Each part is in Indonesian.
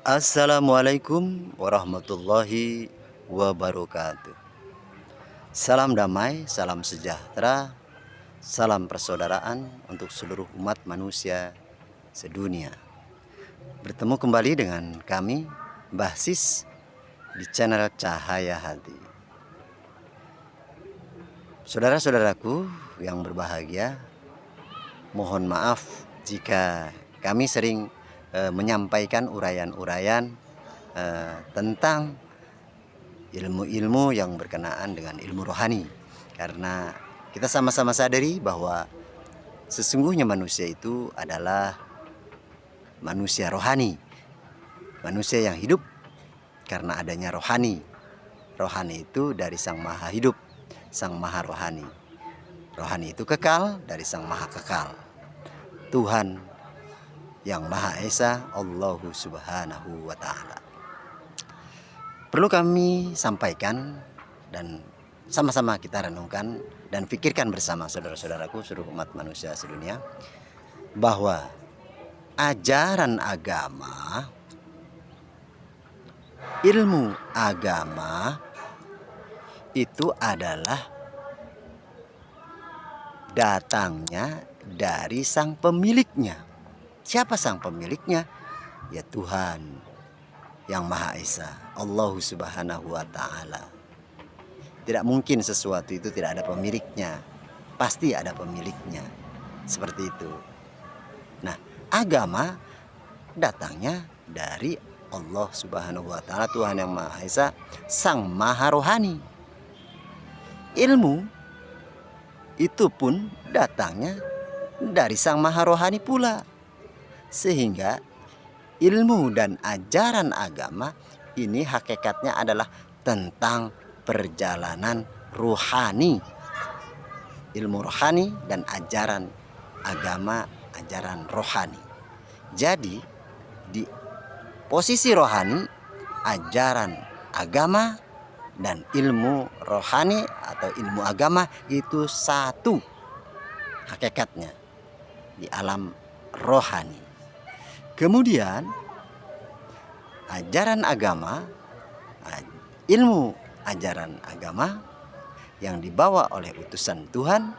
Assalamualaikum warahmatullahi wabarakatuh. Salam damai, salam sejahtera, salam persaudaraan untuk seluruh umat manusia sedunia. Bertemu kembali dengan kami, Mbah Sis, di channel Cahaya Hati. Saudara-saudaraku yang berbahagia, mohon maaf jika kami sering menyampaikan uraian-uraian tentang ilmu-ilmu yang berkenaan dengan ilmu rohani, karena kita sama-sama sadari bahwa sesungguhnya manusia itu adalah manusia rohani, manusia yang hidup karena adanya rohani. Rohani itu dari Sang Maha Hidup, Sang Maha Rohani. Rohani itu kekal dari Sang Maha Kekal, Tuhan yang Maha Esa, Allahu Subhanahu wa Ta'ala. Perlu kami sampaikan dan sama-sama kita renungkan dan pikirkan bersama saudara-saudaraku seluruh umat manusia sedunia, bahwa ajaran agama, ilmu agama itu adalah datangnya dari sang pemiliknya. Siapa sang pemiliknya? Ya Tuhan yang Maha Esa, Allahu Subhanahu wa Ta'ala. Tidak mungkin sesuatu itu tidak ada pemiliknya, pasti ada pemiliknya. Seperti itu. Nah, agama datangnya dari Allah Subhanahu wa Ta'ala, Tuhan yang Maha Esa, Sang Maha Rohani. Ilmu itu pun datangnya dari Sang Maha Rohani pula. Sehingga ilmu dan ajaran agama ini hakikatnya adalah tentang perjalanan rohani. Ilmu rohani dan ajaran agama, ajaran rohani. Jadi di posisi rohani, ajaran agama dan ilmu rohani atau ilmu agama itu satu hakikatnya di alam rohani. Kemudian ajaran agama, ilmu ajaran agama yang dibawa oleh utusan Tuhan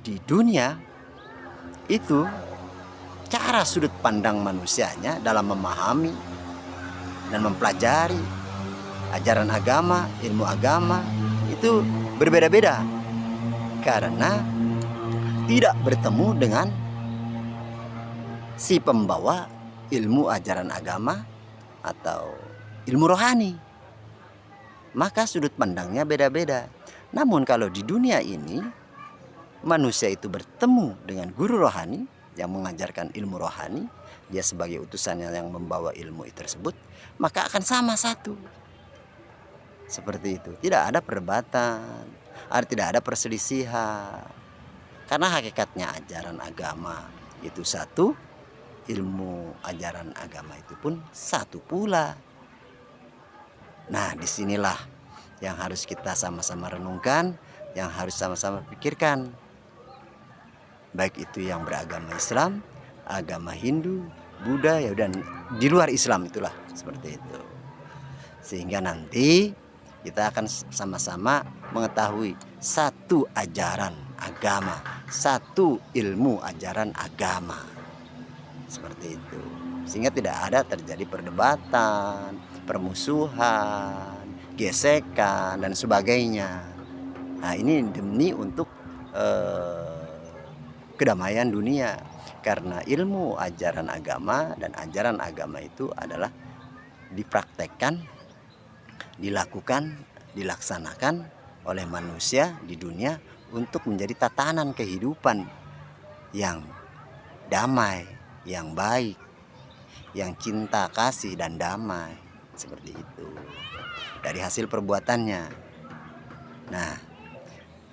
di dunia itu, cara sudut pandang manusianya dalam memahami dan mempelajari ajaran agama, ilmu agama itu berbeda-beda, karena tidak bertemu dengan si pembawa ilmu ajaran agama atau ilmu rohani. Maka sudut pandangnya beda-beda. Namun kalau di dunia ini manusia itu bertemu dengan guru rohani yang mengajarkan ilmu rohani, dia sebagai utusannya yang membawa ilmu tersebut, maka akan sama satu. Seperti itu. Tidak ada perdebatan, tidak ada perselisihan. Karena hakikatnya ajaran agama itu satu, ilmu ajaran agama itu pun satu pula. Nah, disinilah yang harus kita sama-sama renungkan, yang harus sama-sama pikirkan. Baik itu yang beragama Islam, agama Hindu, Buddha, ya, dan di luar Islam itulah seperti itu. Sehingga nanti kita akan sama-sama mengetahui satu ajaran agama, satu ilmu ajaran agama. Seperti itu. Sehingga tidak ada terjadi perdebatan, permusuhan, gesekan dan sebagainya. Nah, ini demi untuk kedamaian dunia. Karena ilmu ajaran agama dan ajaran agama itu adalah dipraktekkan, dilakukan, dilaksanakan oleh manusia di dunia untuk menjadi tatanan kehidupan yang damai, yang baik, yang cinta, kasih, dan damai. Seperti itu dari hasil perbuatannya. Nah,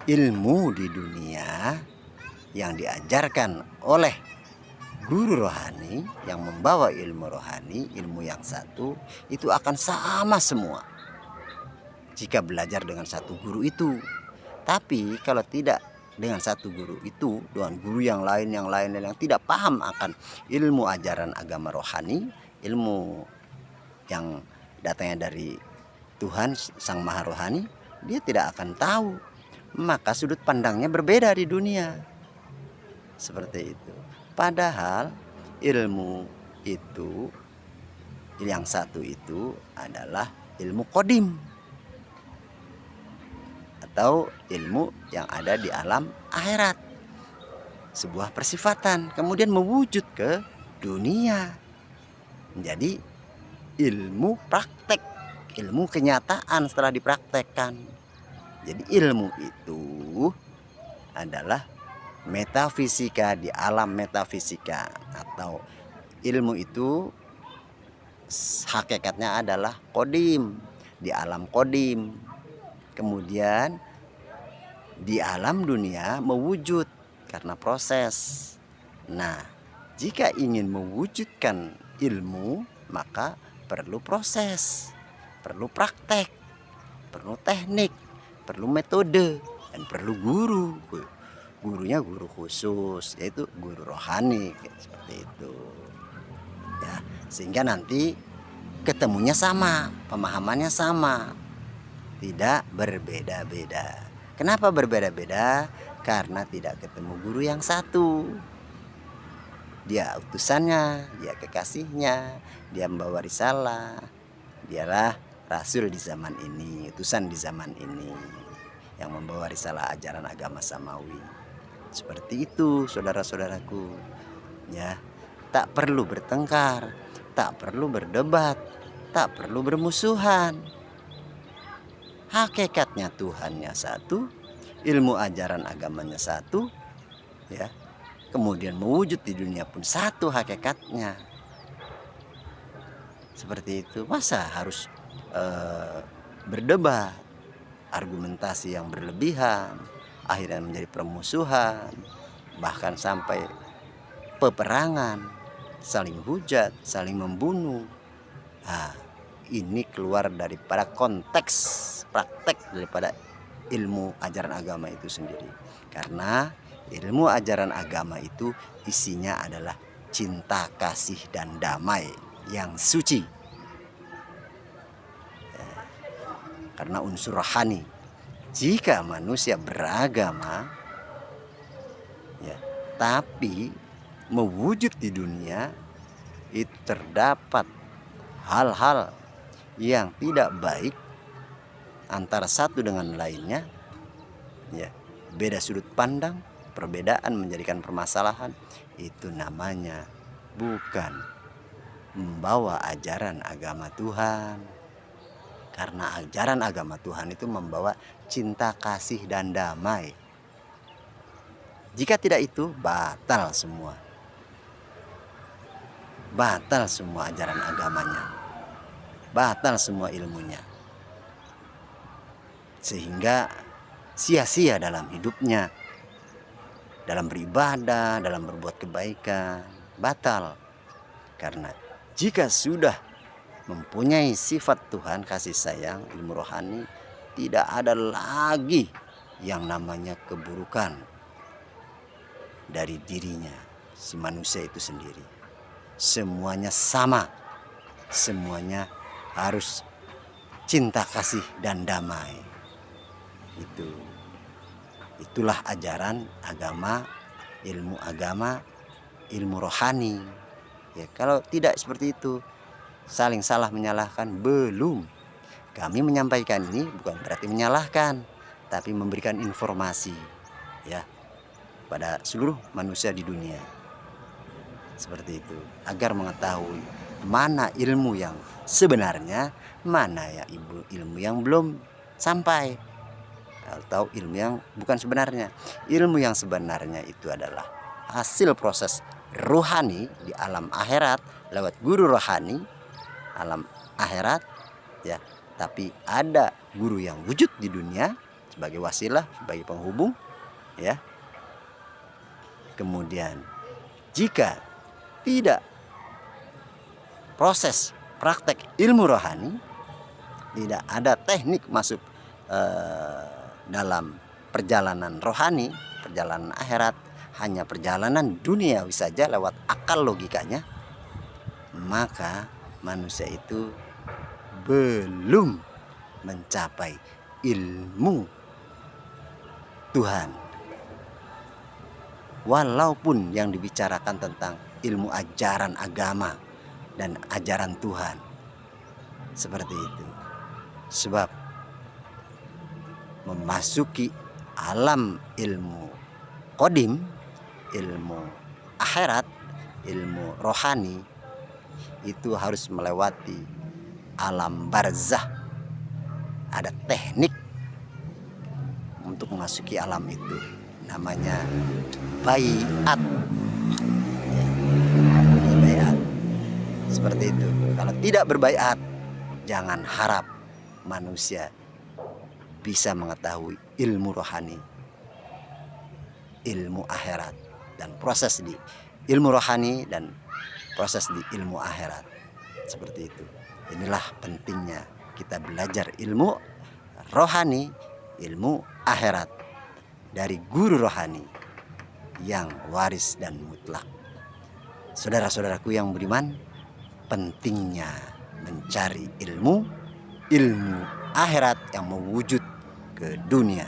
ilmu di dunia yang diajarkan oleh guru rohani yang membawa ilmu rohani, ilmu yang satu, itu akan sama semua jika belajar dengan satu guru itu. Tapi kalau tidak dengan satu guru itu, dengan guru yang lain yang tidak paham akan ilmu ajaran agama rohani, ilmu yang datangnya dari Tuhan Sang Maha Rohani, dia tidak akan tahu. Maka sudut pandangnya berbeda di dunia. Seperti itu. Padahal ilmu itu, yang satu itu adalah ilmu kodim, atau ilmu yang ada di alam akhirat. Sebuah persifatan kemudian mewujud ke dunia menjadi ilmu praktek, ilmu kenyataan setelah dipraktekkan. Jadi ilmu itu adalah metafisika di alam metafisika, atau ilmu itu hakikatnya adalah kodim di alam kodim. Kemudian di alam dunia mewujud karena proses. Nah, jika ingin mewujudkan ilmu, maka perlu proses, perlu praktek, perlu teknik, perlu metode, dan perlu guru. Gurunya guru khusus, yaitu guru rohani, seperti itu. Ya, sehingga nanti ketemunya sama, pemahamannya sama, tidak berbeda-beda. Kenapa berbeda-beda? Karena tidak ketemu guru yang satu. Dia utusannya, dia kekasihnya, dia membawa risalah. Dialah rasul di zaman ini, utusan di zaman ini, yang membawa risalah ajaran agama samawi. Seperti itu, saudara-saudaraku. Ya, tak perlu bertengkar, tak perlu berdebat, tak perlu bermusuhan. Hakikatnya Tuhannya satu, ilmu ajaran agamanya satu, ya. Kemudian mewujud di dunia pun satu hakikatnya. Seperti itu. Masa harus berdebat, argumentasi yang berlebihan, akhirnya menjadi permusuhan, bahkan sampai peperangan, saling hujat, saling membunuh. Nah, ini keluar daripada konteks praktek daripada ilmu ajaran agama itu sendiri. Karena ilmu ajaran agama itu isinya adalah cinta, kasih, dan damai yang suci. Karena unsur rohani. Jika manusia beragama, ya, tapi mewujud di dunia, itu terdapat hal-hal yang tidak baik antara satu dengan lainnya, ya, beda sudut pandang, perbedaan menjadikan permasalahan. Itu namanya bukan membawa ajaran agama Tuhan. Karena ajaran agama Tuhan itu membawa cinta, kasih, dan damai. Jika tidak itu, batal semua. Batal semua ajaran agamanya. Batal semua ilmunya. Sehingga sia-sia dalam hidupnya, dalam beribadah, dalam berbuat kebaikan, batal. Karena jika sudah mempunyai sifat Tuhan, kasih sayang, ilmu rohani, tidak ada lagi yang namanya keburukan dari dirinya, si manusia itu sendiri. Semuanya sama, semuanya harus cinta, kasih, dan damai. Itulah ajaran agama, ilmu rohani. Ya, kalau tidak seperti itu, saling salah menyalahkan, belum. Kami menyampaikan ini bukan berarti menyalahkan, tapi memberikan informasi, ya, pada seluruh manusia di dunia. Seperti itu, agar mengetahui mana ilmu yang sebenarnya, mana ya ilmu yang belum sampai, atau ilmu yang bukan sebenarnya. Ilmu yang sebenarnya itu adalah hasil proses rohani di alam akhirat lewat guru rohani alam akhirat, ya. Tapi ada guru yang wujud di dunia sebagai wasilah, sebagai penghubung, ya. Kemudian jika tidak proses praktek ilmu rohani, tidak ada teknik masuk dalam perjalanan rohani, perjalanan akhirat, hanya perjalanan duniawi saja lewat akal logikanya, maka manusia itu belum mencapai ilmu Tuhan. Walaupun yang dibicarakan tentang ilmu ajaran agama dan ajaran Tuhan, seperti itu. Sebab memasuki alam ilmu qadim, ilmu akhirat, ilmu rohani, itu harus melewati alam barzah. Ada teknik untuk memasuki alam itu, namanya baiat. Baiat seperti itu. Kalau tidak berbaiat, jangan harap manusia bisa mengetahui ilmu rohani, ilmu akhirat, dan proses di ilmu rohani dan proses di ilmu akhirat. Seperti itu. Inilah pentingnya kita belajar ilmu rohani, ilmu akhirat dari guru rohani yang waris dan mutlak. Saudara-saudaraku yang beriman, pentingnya mencari ilmu akhirat yang mewujud ke dunia,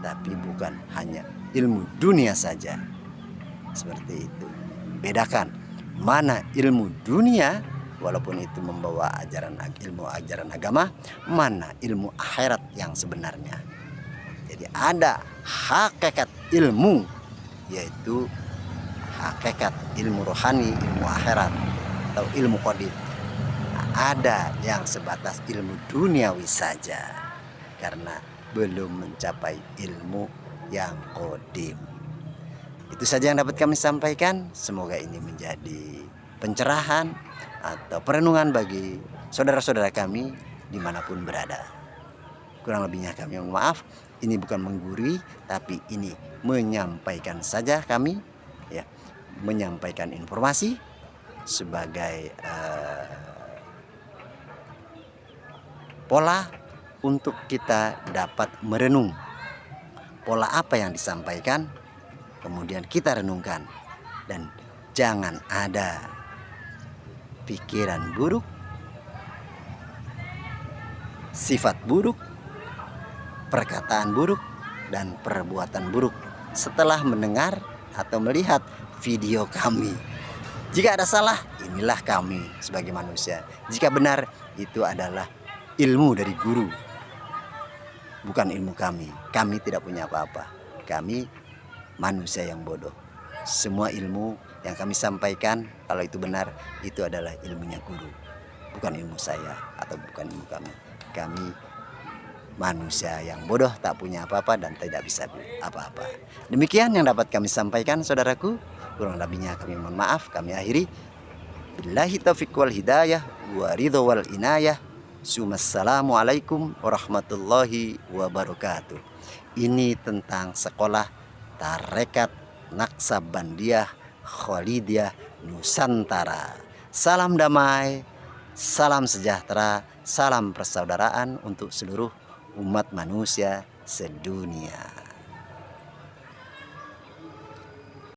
tapi bukan hanya ilmu dunia saja. Seperti itu. Bedakan mana ilmu dunia, walaupun itu membawa ilmu ajaran agama, mana ilmu akhirat yang sebenarnya. Jadi ada hakikat ilmu, yaitu hakikat ilmu rohani, ilmu akhirat atau ilmu qadim. Ada yang sebatas ilmu duniawi saja, karena belum mencapai ilmu yang qadim. Itu saja yang dapat kami sampaikan. Semoga ini menjadi pencerahan atau perenungan bagi saudara-saudara kami dimanapun berada. Kurang lebihnya kami mohon maaf. Ini bukan menggurui, tapi ini menyampaikan saja kami, ya, menyampaikan informasi sebagai pola untuk kita dapat merenung. Pola apa yang disampaikan, kemudian kita renungkan, dan jangan ada pikiran buruk, sifat buruk, perkataan buruk, dan perbuatan buruk setelah mendengar atau melihat video kami. Jika ada salah, inilah kami sebagai manusia. Jika benar, itu adalah ilmu dari guru, bukan ilmu kami. Kami tidak punya apa-apa. Kami manusia yang bodoh. Semua ilmu yang kami sampaikan, kalau itu benar, itu adalah ilmunya guru, bukan ilmu saya atau bukan ilmu kami. Kami manusia yang bodoh, tak punya apa-apa dan tidak bisa apa-apa. Demikian yang dapat kami sampaikan, saudaraku. Kurang lebihnya kami mohon maaf. Kami akhiri. Billahi taufiq wal hidayah wa ridho wal inayah. Assalamualaikum warahmatullahi wabarakatuh. Ini tentang sekolah Tarekat Naksabandiyah Khalidiyah Nusantara. Salam damai, salam sejahtera, salam persaudaraan untuk seluruh umat manusia sedunia.